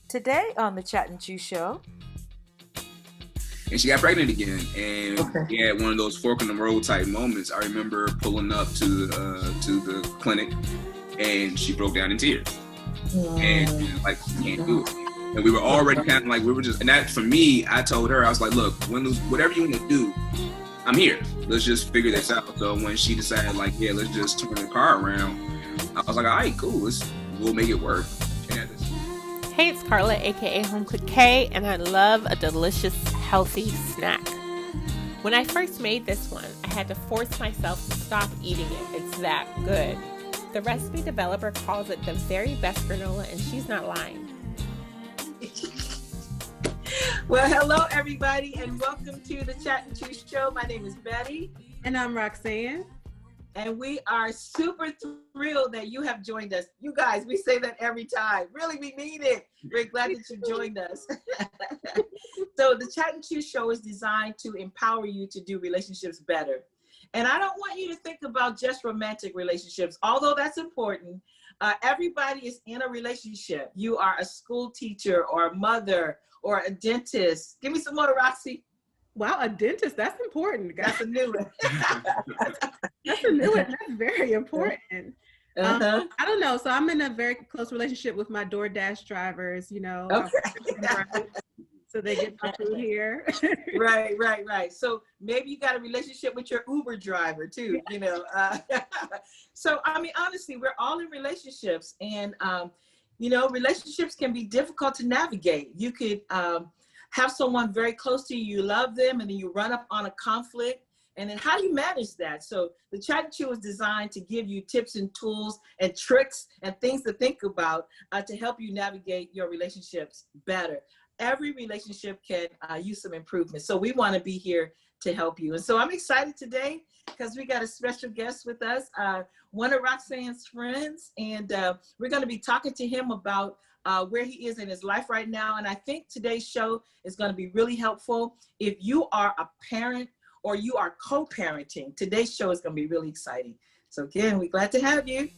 Today on the Chat and Chew Show. And she got pregnant again, and we had one of those fork in the road type moments. I remember pulling up to the clinic, and she broke down in tears, and like, can't do it. And we were already kind of like, we were just, and that for me, I told her, I was like, look, whatever you want to do, I'm here. Let's just figure this out. So when she decided, like, yeah, let's just turn the car around, I was like, all right, cool, we'll make it work. Hey, it's Carla, aka Home Cook K, and I love a delicious, healthy snack. When I first made this one, I had to force myself to stop eating it. It's that good. The recipe developer calls it the very best granola, and she's not lying. Well, hello everybody, and welcome to the Chat and Chew Show. My name is Betty. And I'm Roxanne. And we are super thrilled that you have joined us. You guys, we say that every time. Really, we mean it. We're glad that you joined us. So the Chat and Chew Show is designed to empower you to do relationships better. And I don't want you to think about just romantic relationships, although that's important. Everybody is in a relationship. You are a school teacher or a mother or a dentist. Give me some more, Roxy. Wow, a dentist, that's important. That's a new one. That's a new one. That's very important. I don't know. So I'm in a very close relationship with my DoorDash drivers, you know. Okay. So they get my food here. Right. So maybe you got a relationship with your Uber driver too, you know. So, I mean, honestly, we're all in relationships, and, you know, relationships can be difficult to navigate. You could have someone very close to you, you love them, and then you run up on a conflict. And then how do you manage that? So the Chat and Chew is designed to give you tips and tools and tricks and things to think about to help you navigate your relationships better. Every relationship can use some improvement. So we want to be here to help you. And so I'm excited today because we got a special guest with us, one of Roxanne's friends, and we're going to be talking to him about where he is in his life right now. And I think today's show is going to be really helpful if you are a parent or you are co-parenting. Today's show is going to be really exciting. So again, we're glad to have you.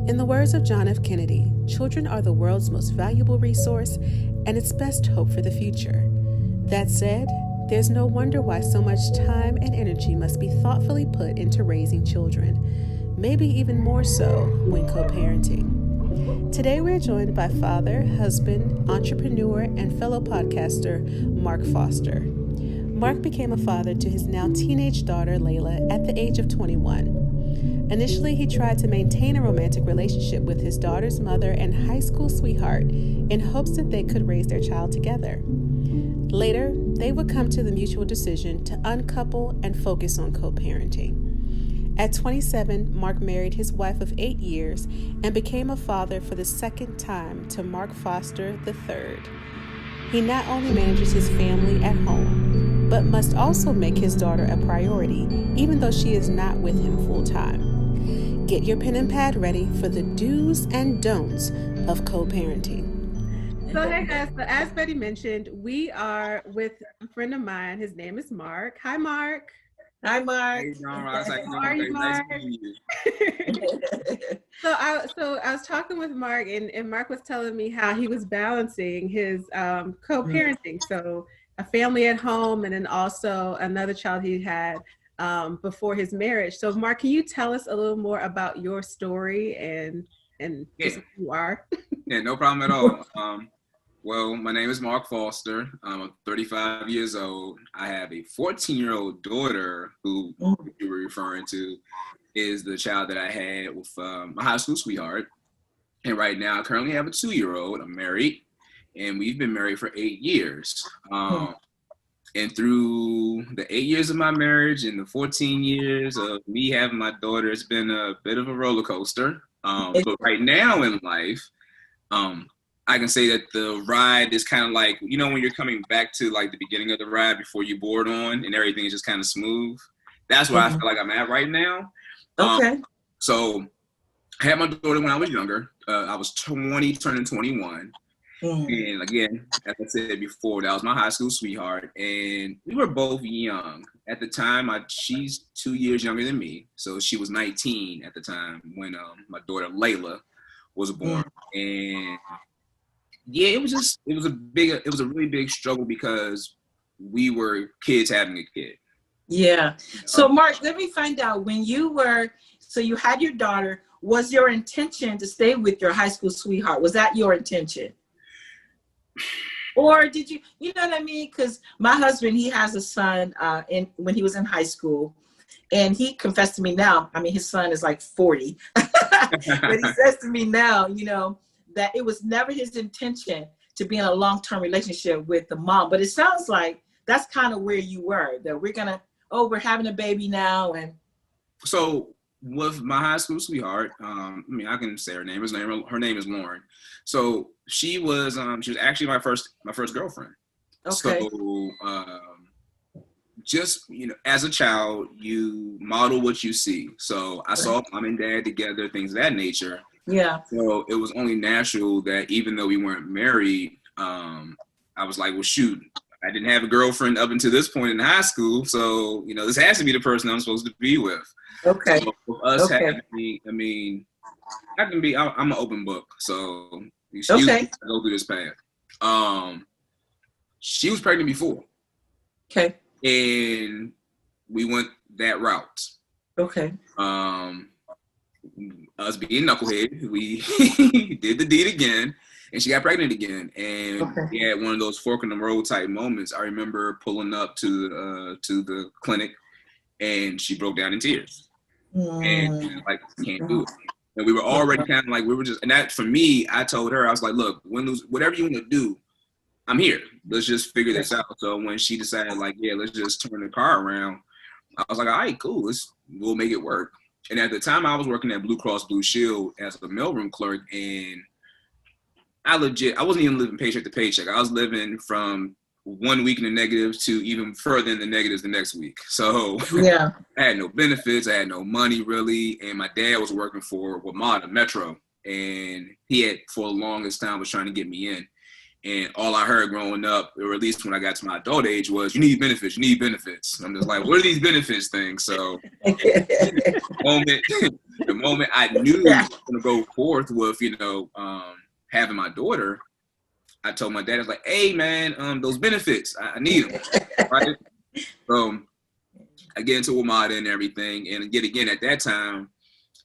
In the words of John F. Kennedy, children are the world's most valuable resource and its best hope for the future. That said, there's no wonder why so much time and energy must be thoughtfully put into raising children, maybe even more so when co-parenting. Today we're joined by father, husband, entrepreneur, and fellow podcaster, Mark Foster. Mark became a father to his now teenage daughter, Layla, at the age of 21. Initially, he tried to maintain a romantic relationship with his daughter's mother and high school sweetheart in hopes that they could raise their child together. Later, they would come to the mutual decision to uncouple and focus on co-parenting. At 27, Mark married his wife of 8 years and became a father for the second time to Mark Foster III. He not only manages his family at home, but must also make his daughter a priority, even though she is not with him full time. Get your pen and pad ready for the do's and don'ts of co-parenting. So hey guys, so as Betty mentioned, we are with a friend of mine. His name is Mark. Hi, Mark. Hi, Mark. Hey, John, how are you, Mark? Nice you. So I was talking with Mark, and Mark was telling me how he was balancing his co-parenting. So a family at home, and then also another child he had before his marriage. So Mark, can you tell us a little more about your story and just who you are? Yeah, no problem at all. Well, my name is Mark Foster. I'm 35 years old. I have a 14-year-old daughter who you were referring to is the child that I had with my high school sweetheart. And right now I currently have a 2-year-old. I'm married, and we've been married for 8 years. And through the 8 years of my marriage and the 14 years of me having my daughter, it's been a bit of a roller coaster. But right now in life, I can say that the ride is kind of like, you know, when you're coming back to like the beginning of the ride before you board on and everything is just kind of smooth. That's where I feel like I'm at right now. Okay. So I had my daughter when I was younger. I was 20, turning 21. And again, as I said before, that was my high school sweetheart, and we were both young at the time. She's 2 years younger than me, so she was 19 at the time when my daughter Layla was born. And yeah, it was a really big struggle because we were kids having a kid. Yeah. So Mark, let me find out, so you had your daughter, was your intention to stay with your high school sweetheart? Was that your intention? Or did you know what I mean? Because my husband, he has a son when he was in high school, and he confessed to me now, I mean, his son is like 40, but he says to me now, that it was never his intention to be in a long-term relationship with the mom. But it sounds like that's kind of where you were, that we're having a baby now. And so with my high school sweetheart, I can say her name. Her name is Lauren. So she was actually my first girlfriend. Okay. So just as a child, you model what you see. So I saw mom and dad together, things of that nature. Yeah. So it was only natural that even though we weren't married, I was like, well, shoot, I didn't have a girlfriend up until this point in high school. So, this has to be the person I'm supposed to be with. Okay. So with us having me, I'm an open book. So excuse me, I go through this path. She was pregnant before. Okay. And we went that route. Okay. Us being knucklehead, we did the deed again, and she got pregnant again. And we had one of those fork in the road type moments. I remember pulling up to the clinic, and she broke down in tears. And like, can't do it. And we were already kind of like, and that for me, I told her, I was like, look, whatever you want to do, I'm here. Let's just figure this out. So when she decided, like, yeah, let's just turn the car around, I was like, all right, cool. We'll make it work. And at the time, I was working at Blue Cross Blue Shield as a mailroom clerk, and I wasn't even living paycheck to paycheck. I was living from 1 week in the negatives to even further in the negatives the next week. So I had no benefits. I had no money really. And my dad was working for WMATA Metro, and he had for the longest time was trying to get me in. And all I heard growing up, or at least when I got to my adult age, was you need benefits. And I'm just like, what are these benefits things? So the moment I knew I was going to go forth with, having my daughter, I told my dad, I was like, hey man, those benefits, I need them. Right. So I get into WMATA and everything. And again, at that time,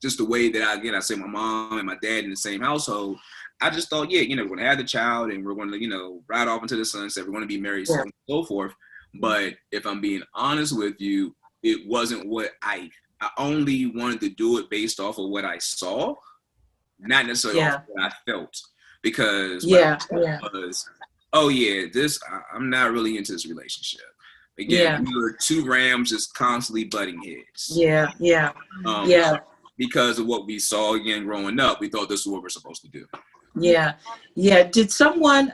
just the way that I say my mom and my dad in the same household, I just thought, we're going to have the child and we're going to, ride off into the sunset. We're going to be married, so on and so forth. But if I'm being honest with you, it wasn't what I only wanted to do it based off of what I saw, not necessarily off of what I felt. Because was, I'm not really into this relationship. Again, we were two rams just constantly butting heads. Because of what we saw again growing up, we thought this is what we're supposed to do. Yeah. Did someone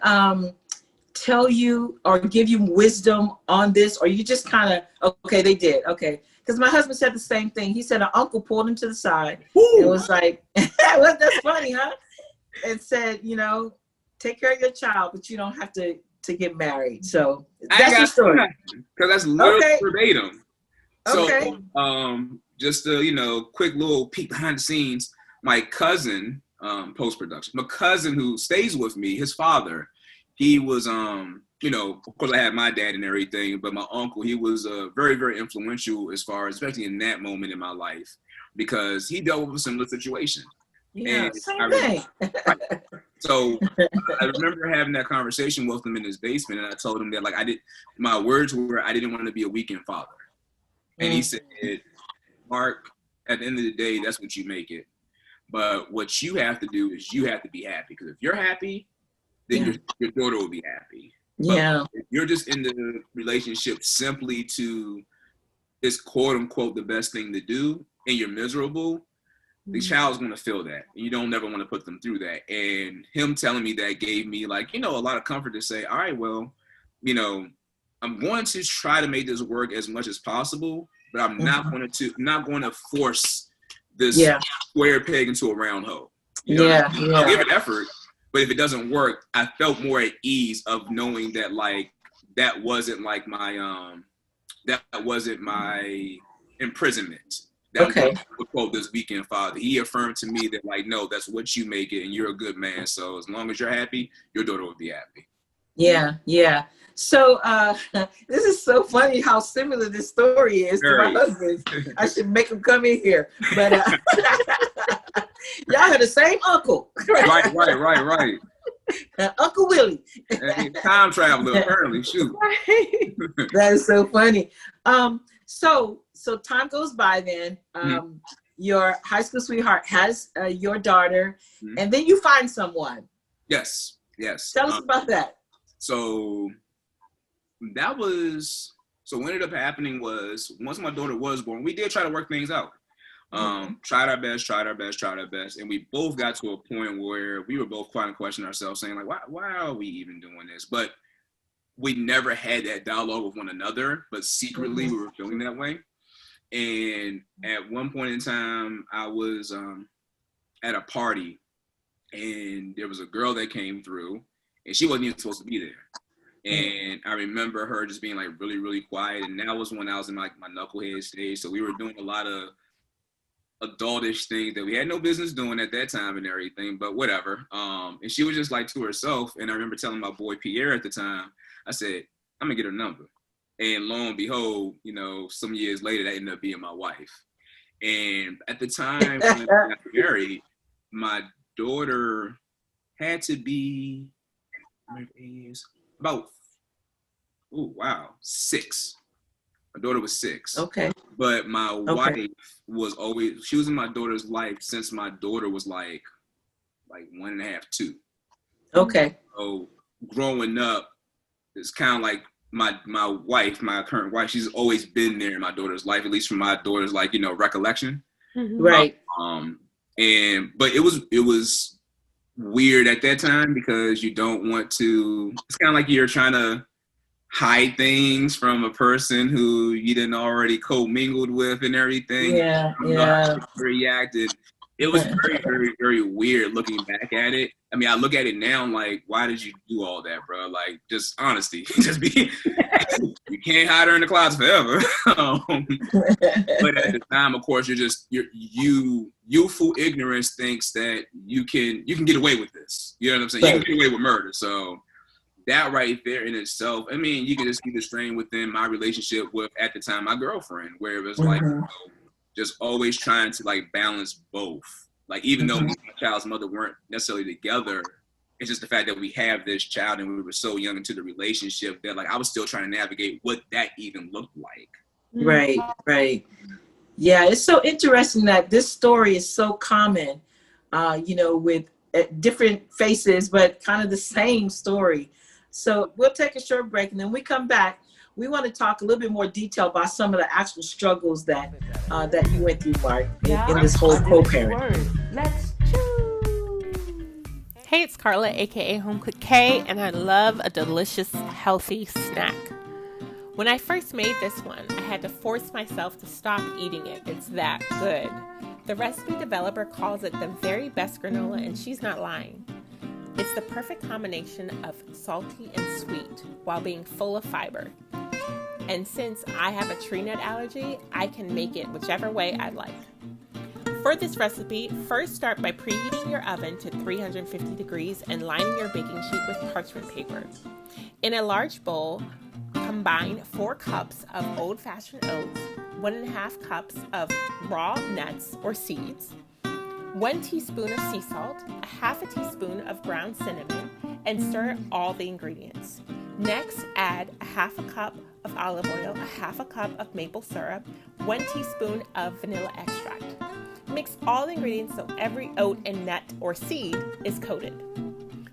tell you or give you wisdom on this, or you just kind of, okay, they did, okay? Because my husband said the same thing. He said an uncle pulled him to the side and was like, well, that's funny, huh? And said, take care of your child, but you don't have to get married. So that's the story. Because that's literally verbatim. Okay. So, just a quick little peek behind the scenes. My cousin, post-production, my cousin who stays with me, his father, he was, of course I had my dad and everything, but my uncle, he was very, very influential as far as, especially in that moment in my life, because he dealt with a similar situation. Yeah, same thing. So I remember having that conversation with him in his basement, and I told him that, like, my words were, I didn't want to be a weekend father. And he said, Mark, at the end of the day, that's what you make it. But what you have to do is you have to be happy. Because if you're happy, then your daughter will be happy. But if you're just in the relationship simply to it's quote unquote the best thing to do, and you're miserable, the child's going to feel that. And you don't never want to put them through that. And him telling me that gave me, like, a lot of comfort to say, all right, well, I'm going to try to make this work as much as possible, but I'm not going to force this square peg into a round hole. I'll give it effort, But if it doesn't work, I felt more at ease of knowing that like that wasn't like my that wasn't my imprisonment. That I'm going to quote this weekend father. He affirmed to me that like, no, that's what you make it, and you're a good man. So as long as you're happy, your daughter will be happy. Yeah, yeah. So this is so funny how similar this story is to my husband's. I should make him come in here. But y'all had the same uncle. Right. Uncle Willie. Time traveler, apparently. Shoot. That is so funny. So time goes by then. Your high school sweetheart has your daughter, and then you find someone. Yes. Tell us about that. So what ended up happening was once my daughter was born, we did try to work things out. Tried our best, and we both got to a point where we were both trying to question ourselves, saying like, why are we even doing this? But we never had that dialogue with one another, but secretly we were feeling that way. And at one point in time, I was at a party, and there was a girl that came through, and she wasn't even supposed to be there. And I remember her just being like really, really quiet. And that was when I was in like my knucklehead stage. So we were doing a lot of adultish things that we had no business doing at that time and everything, but whatever. And she was just like to herself. And I remember telling my boy Pierre at the time, I said, I'm gonna get her number. And lo and behold, you know, some years later, that ended up being my wife. And at the time when I got married, my daughter had to be about 6. My daughter was 6. Okay. But my wife was always, she was in my daughter's life since my daughter was like 1.5, 2. Okay. So growing up, it's kind of like my wife, my current wife, she's always been there in my daughter's life, at least from my daughter's like, you know, recollection. Right. But it was weird at that time because you don't want to, it's kind of like you're trying to hide things from a person who you didn't already co-mingled with and everything. Yeah. Reacted. It was very, very, very weird looking back at it. I mean, I look at it now, I'm like, why did you do all that, bro? Like, just honesty. Just be, you can't hide her in the closet forever. But at the time, of course, youthful ignorance thinks that you can get away with this. You know what I'm saying? You can get away with murder. So that right there in itself, I mean, you can just see the strain within my relationship with, at the time, my girlfriend, where it was like, you know, just always trying to like balance both. Like, even though me and my child's mother weren't necessarily together, it's just the fact that we have this child and we were so young into the relationship that like I was still trying to navigate what that even looked like. Right. Yeah, it's so interesting that this story is so common, you know, with different faces, but kind of the same story. So we'll take a short break, and then we come back. We want to talk a little bit more detail about some of the actual struggles that that you went through, Mark, in this whole co-parent. Let's chew. Hey, it's Carla, aka Home Cook K, and I love a delicious, healthy snack. When I first made this one, I had to force myself to stop eating it. It's that good. The recipe developer calls it the very best granola, and she's not lying. It's the perfect combination of salty and sweet while being full of fiber. And since I have a tree nut allergy, I can make it whichever way I like. For this recipe, first start by preheating your oven to 350 degrees and lining your baking sheet with parchment paper. In a large bowl, combine 4 cups of old-fashioned oats, 1.5 cups of raw nuts or seeds, 1 teaspoon of sea salt, 1/2 teaspoon of ground cinnamon, and stir all the ingredients. Next, add 1/2 cup of olive oil, 1/2 cup of maple syrup, 1 teaspoon of vanilla extract. Mix all the ingredients so every oat and nut or seed is coated.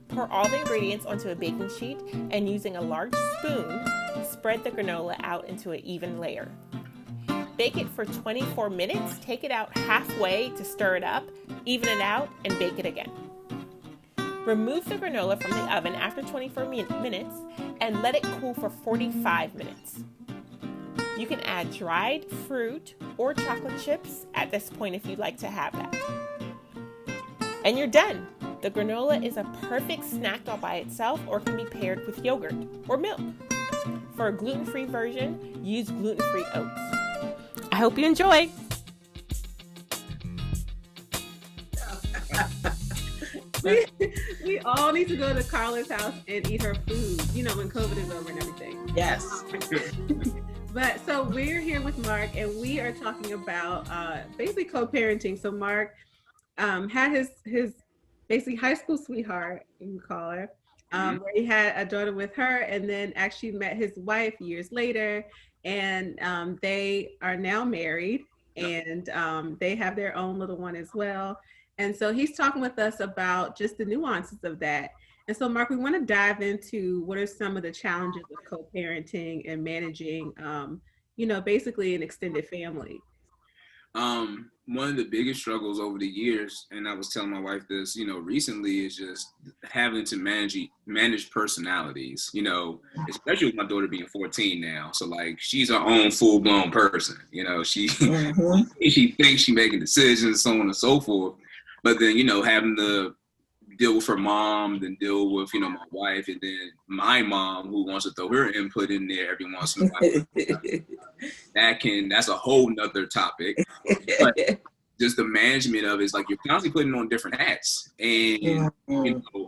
Pour all the ingredients onto a baking sheet and using a large spoon, spread the granola out into an even layer. Bake it for 24 minutes, take it out halfway to stir it up, even it out, and bake it again. Remove the granola from the oven after 24 minutes and let it cool for 45 minutes. You can add dried fruit or chocolate chips at this point if you'd like to have that. And you're done. The granola is a perfect snack all by itself or can be paired with yogurt or milk. For a gluten-free version, use gluten-free oats. I hope you enjoy. We all need to go to Carla's house and eat her food, when COVID is over and everything. Yes. But so we're here with Mark, and we are talking about basically co-parenting. So Mark had his basically high school sweetheart, you can call her, where he had a daughter with her, and then actually met his wife years later, and they are now married, and they have their own little one as well. And so he's talking with us about just the nuances of that. And so, Mark, we want to dive into what are some of the challenges of co-parenting and managing, basically an extended family. One of the biggest struggles over the years, and I was telling my wife this, recently, is just having to manage personalities, especially with my daughter being 14 now. So like, she's her own full-blown person, she she thinks she's making decisions, so on and so forth. But then, having to deal with her mom, then deal with, my wife, and then my mom who wants to throw her input in there every once in a while. That's a whole nother topic. But just the management of it is like you're constantly putting on different hats. And,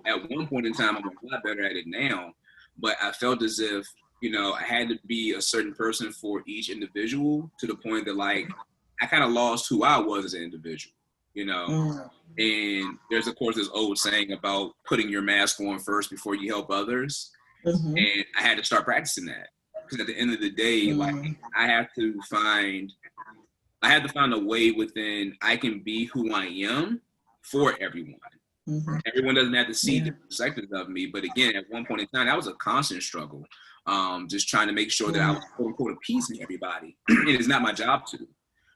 at one point in time, I'm a lot better at it now. But I felt as if, I had to be a certain person for each individual to the point that, like, I kind of lost who I was as an individual. And there's, of course, this old saying about putting your mask on first before you help others. And I had to start practicing that, because at the end of the day, like, I had to find a way within I can be who I am for everyone. Everyone doesn't have to see the perspectives of me. But again, at one point in time, that was a constant struggle. Just trying to make sure that I was, quote unquote, appeasing everybody. It is not my job to.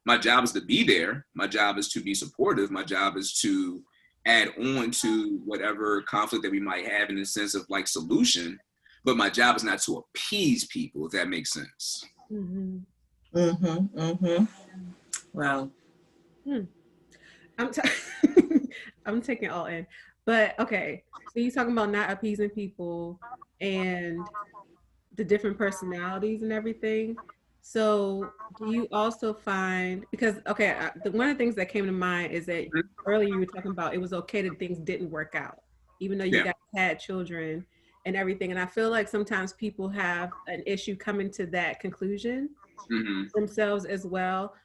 My job is to be there. My job is to be supportive. My job is to add on to whatever conflict that we might have in the sense of like solution. But my job is not to appease people, if that makes sense. Wow. I'm taking it all in. But okay, so you're talking about not appeasing people and the different personalities and everything. So do you also find, because, one of the things that came to mind is that earlier you were talking about it was okay that things didn't work out, even though you guys had children and everything. And I feel like sometimes people have an issue coming to that conclusion themselves as well.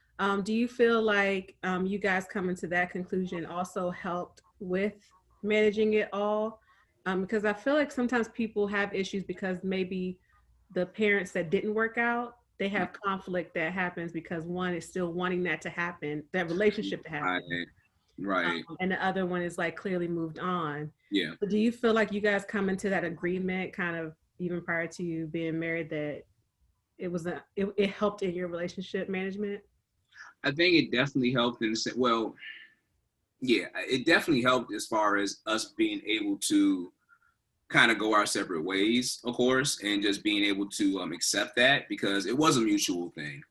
Do you feel like you guys coming to that conclusion also helped with managing it all? Because I feel like sometimes people have issues because maybe the parents that didn't work out, they have conflict that happens because one is still wanting that to happen, that relationship to happen. Right. And the other one is like clearly moved on. Yeah. But do you feel like you guys come into that agreement kind of even prior to you being married that it helped in your relationship management? I think it definitely helped it definitely helped as far as us being able to kind of go our separate ways, of course, and just being able to accept that, because it was a mutual thing.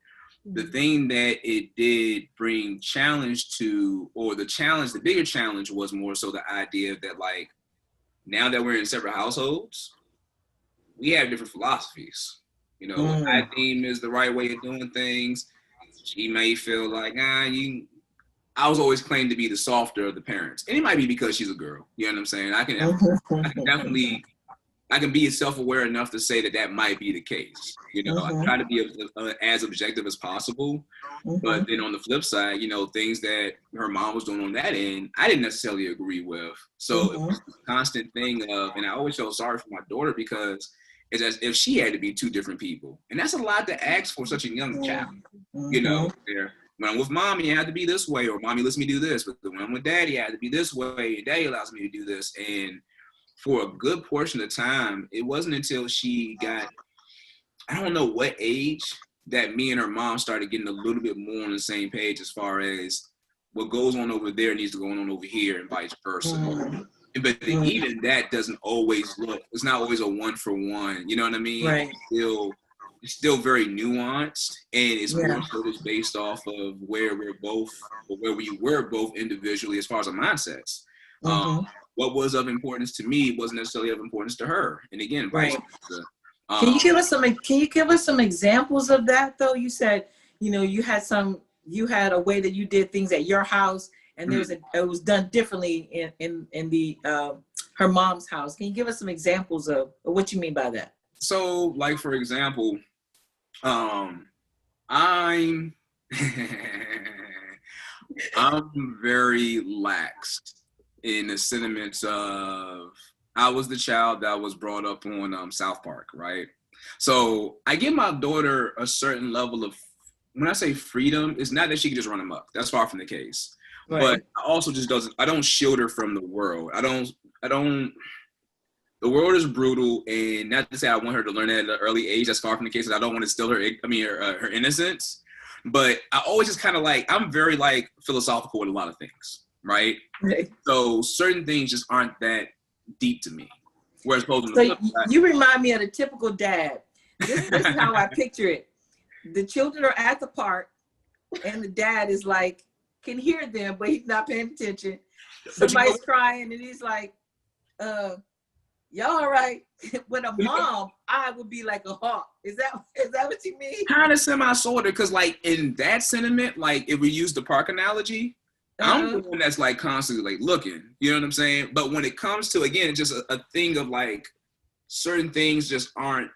The thing that it did bring challenge to, or the bigger challenge was more so the idea that, like, now that we're in separate households, we have different philosophies. What I deem is the right way of doing things, she may feel like, I was always claimed to be the softer of the parents. And it might be because she's a girl. You know what I'm saying? I can definitely, I can be self-aware enough to say that might be the case. I try to be as objective as possible. But then on the flip side, things that her mom was doing on that end, I didn't necessarily agree with. So it was a constant thing of, and I always felt sorry for my daughter because it's as if she had to be two different people. And that's a lot to ask for such a young child, When I'm with mommy, I have to be this way, or mommy lets me do this. But when I'm with daddy, I have to be this way, and daddy allows me to do this. And for a good portion of the time, it wasn't until she got, I don't know what age, that me and her mom started getting a little bit more on the same page as far as what goes on over there needs to go on over here and vice versa. But even that doesn't always it's not always a 1-for-1, you know what I mean? Right. It's still very nuanced, and it's more so just based off of where we were both individually as far as our mindsets. what was of importance to me wasn't necessarily of importance to her. And again, vice versa. Can you give us some examples of that though? You said, you had a way that you did things at your house, and it was done differently in the her mom's house. Can you give us some examples of what you mean by that? So, like for example, I'm I'm very lax in the sentiments of I was the child that was brought up on South Park, right? So I give my daughter a certain level of, when I say freedom, it's not that she can just run amok. That's far from the case. Right. But I also I don't shield her from the world. The world is brutal, and not to say I want her to learn that at an early age. That's far from the case. I don't want to steal her innocence. But I always just kind of I'm very philosophical with a lot of things, right? So certain things just aren't that deep to me. Whereas you remind me of a typical dad. This is how I picture it. The children are at the park, and the dad is can hear them, but he's not paying attention. Somebody's crying, and he's like, y'all all right? With a mom, I would be like a hawk. Is that what you mean? Kind of semi-sorta, because in that sentiment, if we use the park analogy, I'm the one that's constantly looking. You know what I'm saying? But when it comes to, again, it's just a thing of certain things just aren't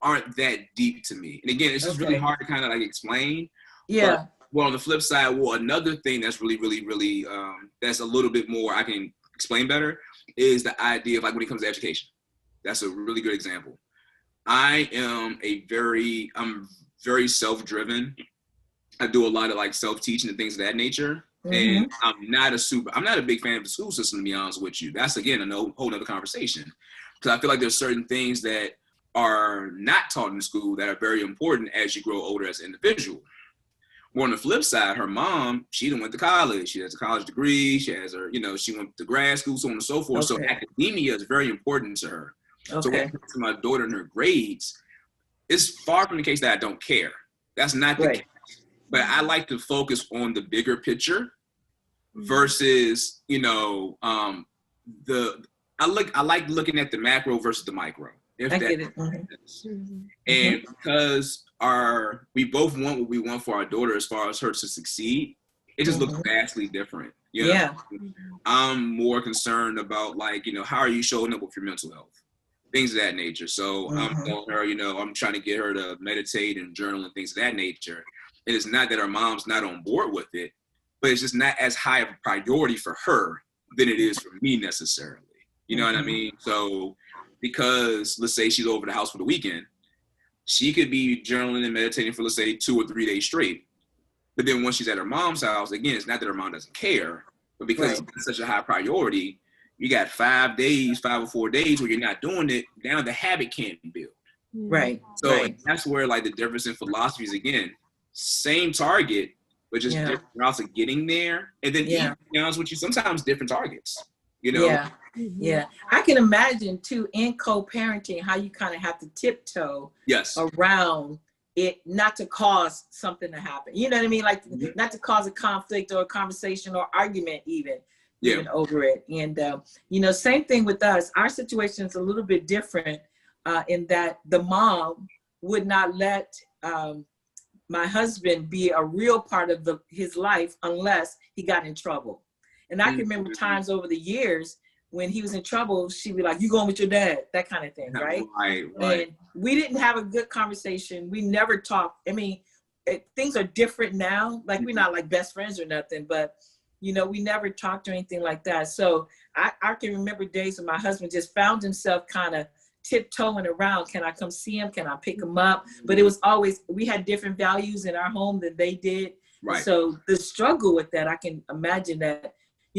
that deep to me. And again, it's just really hard to kind of explain. Yeah. But, on the flip side, another thing that's really, really, really that's a little bit more I can explain better is the idea of when it comes to education. That's a really good example. I'm very self-driven. I do a lot of self-teaching and things of that nature. Mm-hmm. And I'm not a big fan of the school system, to be honest with you. That's again a whole nother conversation. Because I feel there's certain things that are not taught in school that are very important as you grow older as an individual. More on the flip side, her mom, she done went to college. She has a college degree. She has her, she went to grad school, so on and so forth. Okay. So academia is very important to her. Okay. So when it comes to my daughter and her grades, it's far from the case that I don't care. That's not the case. But I like to focus on the bigger picture versus, I like looking at the macro versus the micro. If I get it. Mm-hmm. And because we both want what we want for our daughter as far as her to succeed, it just looks vastly different. You know? Yeah. I'm more concerned about how are you showing up with your mental health? Things of that nature. So I'm telling her, I'm trying to get her to meditate and journal and things of that nature. And it's not that her mom's not on board with it, but it's just not as high of a priority for her than it is for me necessarily. You know what I mean? So because let's say she's over the house for the weekend, she could be journaling and meditating for, let's say, 2 or 3 days straight. But then once she's at her mom's house, again, it's not that her mom doesn't care, but because it's such a high priority, you got 5 or 4 days where you're not doing it. Now the habit can't be built. Right. So that's where the difference in philosophies, again, same target, but just different routes of getting there. And then, even, to be honest with you, sometimes different targets, Yeah. Yeah. I can imagine, too, in co-parenting, how you kind of have to tiptoe around it, not to cause something to happen. You know what I mean? Not to cause a conflict or a conversation or argument even over it. And, same thing with us. Our situation is a little bit different in that the mom would not let my husband be a real part of his life unless he got in trouble. And I can remember times over the years when he was in trouble, she'd be like, you going with your dad, that kind of thing, right? Right. And we didn't have a good conversation. We never talked. I mean, things are different now. We're not best friends or nothing, but, we never talked or anything like that. So I can remember days when my husband just found himself kind of tiptoeing around. Can I come see him? Can I pick him up? But it was always, we had different values in our home than they did. Right. So the struggle with that, I can imagine that,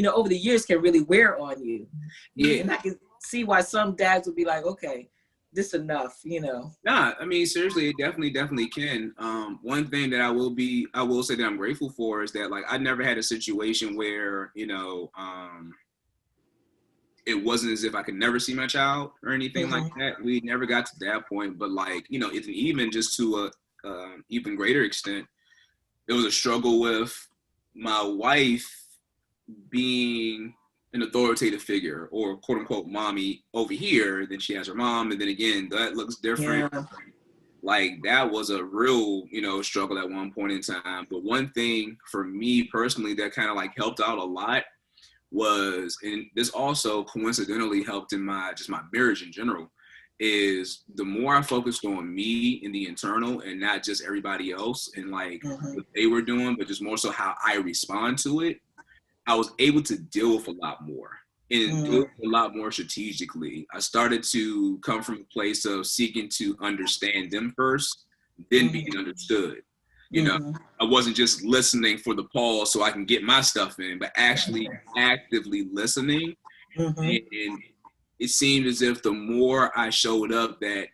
over the years can really wear on you. Yeah. And I can see why some dads would be like, okay, this enough, Nah, I mean, seriously, it definitely can. One thing that I will say that I'm grateful for is that I never had a situation where, it wasn't as if I could never see my child or anything like that. We never got to that point, but it's even just to a even greater extent, it was a struggle with my wife being an authoritative figure or quote unquote mommy over here, then she has her mom, and then again that looks different. Yeah. Like that was a real, struggle at one point in time. But one thing for me personally that kind of like helped out a lot was, and this also coincidentally helped in my marriage in general, is the more I focused on me and the internal and not just everybody else and like what they were doing, but just more so how I respond to it, I was able to deal with a lot more and do it a lot more strategically. I started to come from a place of seeking to understand them first, then being understood. I wasn't just listening for the pause so I can get my stuff in, but actually actively listening. And it seemed as if the more I showed up that,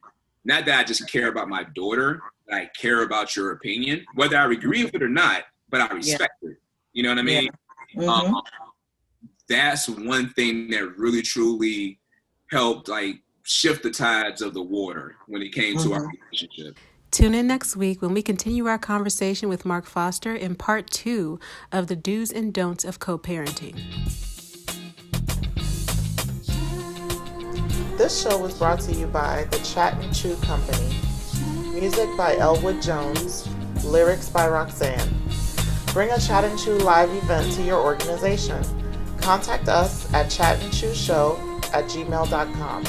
not that I just care about my daughter, but I care about your opinion, whether I agree with it or not, but I respect it. You know what I mean? That's one thing that really truly helped like shift the tides of the water when it came to our relationship. Tune in next week when we continue our conversation with Mark Foster in part 2 of the do's and don'ts of co-parenting. This show was brought to you by the Chat and Chew Company. Music by Elwood Jones. Lyrics by Roxanne. Bring a Chat and Chew live event to your organization. Contact us at chatandchewshow@gmail.com.